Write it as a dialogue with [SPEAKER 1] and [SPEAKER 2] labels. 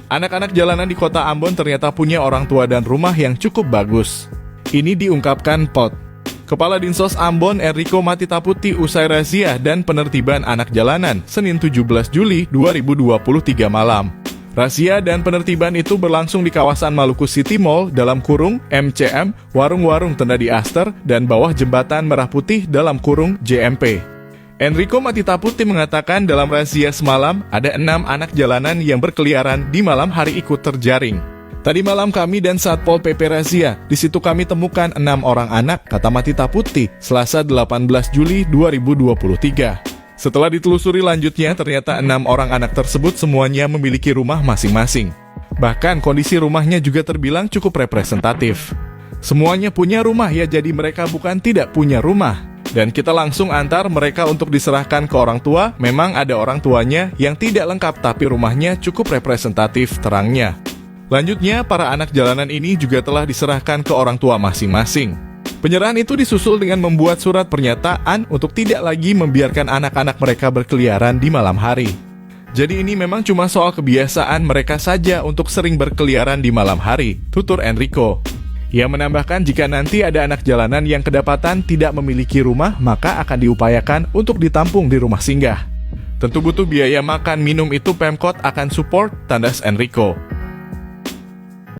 [SPEAKER 1] Anak-anak jalanan di kota Ambon ternyata punya orang tua dan rumah yang cukup bagus. Ini diungkapkan Pot. Kepala Dinsos Ambon Enrico Matitaputi usai razia dan penertiban anak jalanan Senin 17 Juli 2023 malam. Razia dan penertiban itu berlangsung di kawasan Maluku City Mall dalam kurung MCM, warung-warung tenda di Aster, dan bawah jembatan Merah Putih dalam kurung JMP. Enrico Matitaputi mengatakan dalam razia semalam ada 6 anak jalanan yang berkeliaran di malam hari ikut terjaring. Tadi malam kami dan Satpol PP razia, di situ kami temukan 6 orang anak, kata Matitaputi, Selasa 18 Juli 2023. Setelah ditelusuri lanjutnya, ternyata 6 orang anak tersebut semuanya memiliki rumah masing-masing. Bahkan kondisi rumahnya juga terbilang cukup representatif. Semuanya punya rumah ya, jadi mereka bukan tidak punya rumah. Dan kita langsung antar mereka untuk diserahkan ke orang tua. Memang ada orang tuanya yang tidak lengkap tapi rumahnya cukup representatif, terangnya. Lanjutnya, para anak jalanan ini juga telah diserahkan ke orang tua masing-masing. Penyerahan itu disusul dengan membuat surat pernyataan untuk tidak lagi membiarkan anak-anak mereka berkeliaran di malam hari. Jadi ini memang cuma soal kebiasaan mereka saja untuk sering berkeliaran di malam hari, tutur Enrico. Ia menambahkan jika nanti ada anak jalanan yang kedapatan tidak memiliki rumah, maka akan diupayakan untuk ditampung di rumah singgah. Tentu butuh biaya makan minum, itu Pemkot akan support, tandas Enrico.